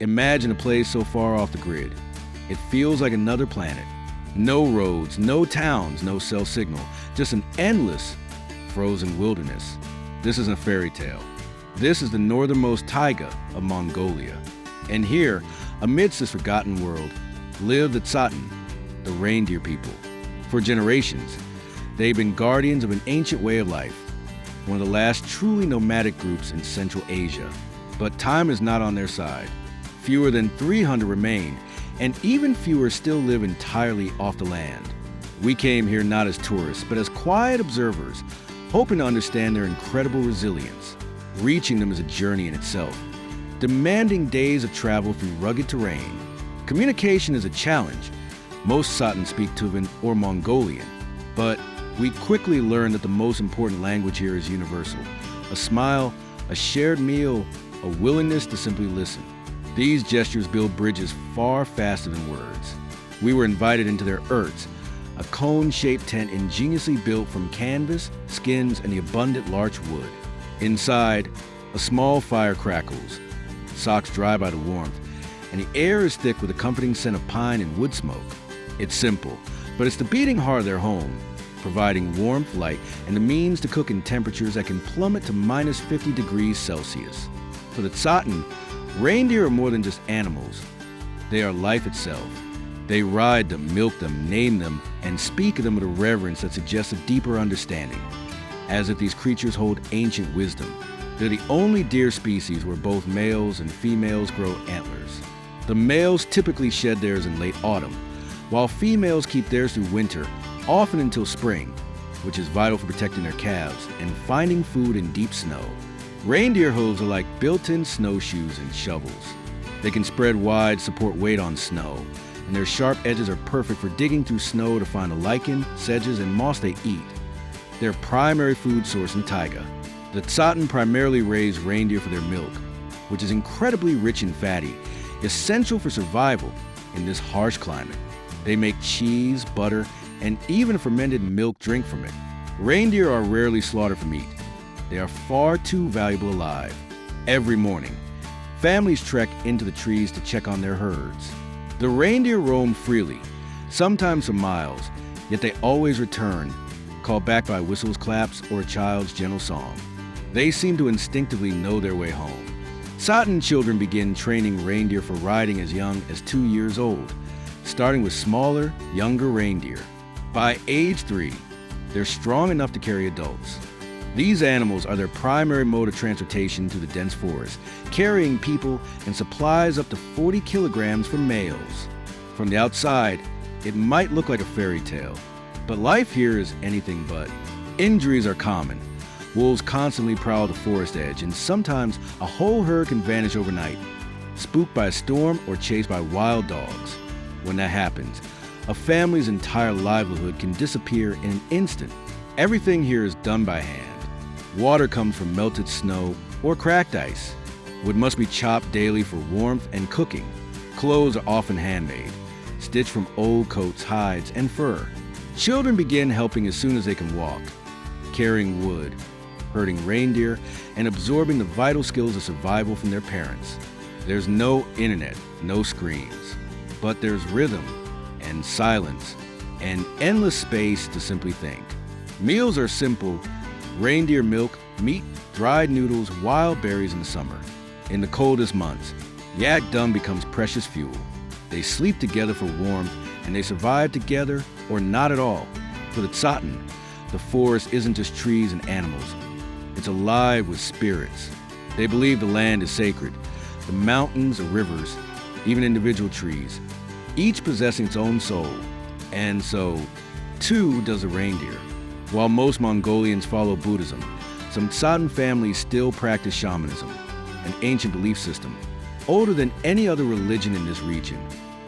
Imagine a place so far off the grid. It feels like another planet. No roads, no towns, no cell signal, just an endless, frozen wilderness. This isn't a fairy tale. This is the northernmost taiga of Mongolia. And here, amidst this forgotten world, live the Tsaatan, the reindeer people. For generations, they've been guardians of an ancient way of life, one of the last truly nomadic groups in Central Asia. But time is not on their side. Fewer than 300 remain, and even fewer still live entirely off the land. We came here not as tourists, but as quiet observers, hoping to understand their incredible resilience. Reaching them is a journey in itself, demanding days of travel through rugged terrain. Communication is a challenge. Most Tsaatan speak Tuvan or Mongolian, but we quickly learn that the most important language here is universal. A smile, a shared meal, a willingness to simply listen. These gestures build bridges far faster than words. We were invited into their yurts, a cone-shaped tent ingeniously built from canvas, skins, and the abundant larch wood. Inside, a small fire crackles, socks dry by the warmth, and the air is thick with a comforting scent of pine and wood smoke. It's simple, but it's the beating heart of their home, providing warmth, light, and the means to cook in temperatures that can plummet to minus 50 degrees Celsius. For the Tsaatan, reindeer are more than just animals. They are life itself. They ride them, milk them, name them, and speak of them with a reverence that suggests a deeper understanding, as if these creatures hold ancient wisdom. They're the only deer species where both males and females grow antlers. The males typically shed theirs in late autumn, while females keep theirs through winter, often until spring, which is vital for protecting their calves and finding food in deep snow. Reindeer hooves are like built-in snowshoes and shovels. They can spread wide, support weight on snow, and their sharp edges are perfect for digging through snow to find the lichen, sedges, and moss they eat. Their primary food source in taiga. The Tsaatan primarily raise reindeer for their milk, which is incredibly rich and fatty, essential for survival in this harsh climate. They make cheese, butter, and even a fermented milk drink from it. Reindeer are rarely slaughtered for meat. They are far too valuable alive. Every morning, families trek into the trees to check on their herds. The reindeer roam freely, sometimes for miles, yet they always return, called back by whistles, claps, or a child's gentle song. They seem to instinctively know their way home. Tsaatan children begin training reindeer for riding as young as 2 years old, starting with smaller, younger reindeer. By age 3, they're strong enough to carry adults. These animals are their primary mode of transportation through the dense forest, carrying people and supplies up to 40 kilograms for males. From the outside, it might look like a fairy tale, but life here is anything but. Injuries are common. Wolves constantly prowl the forest edge, and sometimes a whole herd can vanish overnight, spooked by a storm or chased by wild dogs. When that happens, a family's entire livelihood can disappear in an instant. Everything here is done by hand. Water comes from melted snow or cracked ice. Wood must be chopped daily for warmth and cooking. Clothes are often handmade, stitched from old coats, hides, and fur. Children begin helping as soon as they can walk, carrying wood, herding reindeer, and absorbing the vital skills of survival from their parents. There's no internet, no screens, but there's rhythm and silence and endless space to simply think. Meals are simple: reindeer milk, meat, dried noodles, wild berries in the summer. In the coldest months, yak dung becomes precious fuel. They sleep together for warmth, and they survive together or not at all. For the Tsaatan, the forest isn't just trees and animals. It's alive with spirits. They believe the land is sacred. The mountains are rivers, even individual trees, each possessing its own soul. And so, too, does a reindeer. While most Mongolians follow Buddhism, some Tsaatan families still practice shamanism, an ancient belief system, older than any other religion in this region.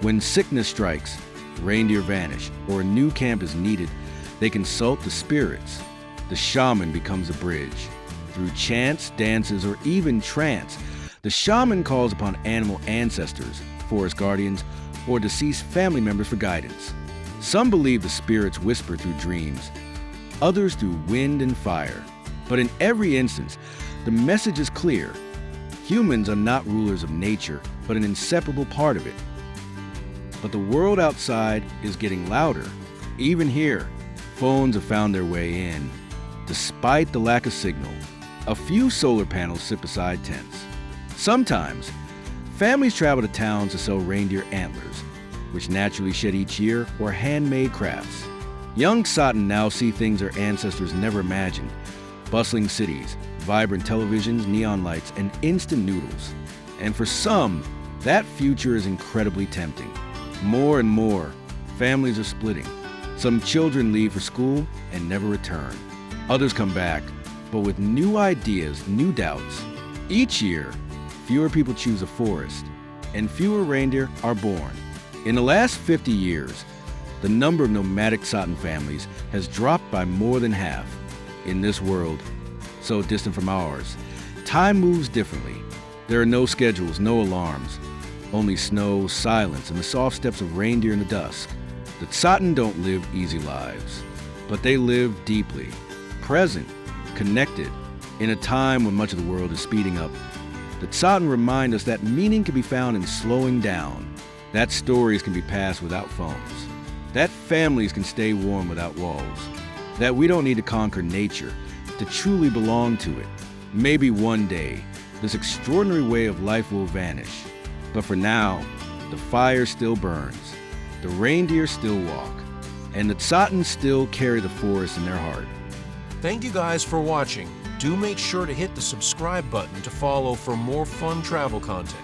When sickness strikes, reindeer vanish, or a new camp is needed, they consult the spirits. The shaman becomes a bridge. Through chants, dances, or even trance, the shaman calls upon animal ancestors, forest guardians, or deceased family members for guidance. Some believe the spirits whisper through dreams, others through wind and fire. But in every instance, the message is clear. Humans are not rulers of nature, but an inseparable part of it. But the world outside is getting louder. Even here, phones have found their way in. Despite the lack of signal, a few solar panels sit beside tents. Sometimes, families travel to towns to sell reindeer antlers, which naturally shed each year, or handmade crafts. Young Tsaatan now see things their ancestors never imagined: bustling cities, vibrant televisions, neon lights, and instant noodles. And for some, that future is incredibly tempting. More and more, families are splitting. Some children leave for school and never return. Others come back, but with new ideas, new doubts. Each year, fewer people choose a forest, and fewer reindeer are born. In the last 50 years, the number of nomadic Tsaatan families has dropped by more than half. In this world, so distant from ours, time moves differently. There are no schedules, no alarms, only snow, silence, and the soft steps of reindeer in the dusk. The Tsaatan don't live easy lives, but they live deeply, present, connected, in a time when much of the world is speeding up. The Tsaatan remind us that meaning can be found in slowing down, that stories can be passed without phones, that families can stay warm without walls, that we don't need to conquer nature to truly belong to it. Maybe one day, this extraordinary way of life will vanish. But for now, the fire still burns, the reindeer still walk, and the Tsaatan still carry the forest in their heart. Thank you guys for watching. Do make sure to hit the subscribe button to follow for more fun travel content.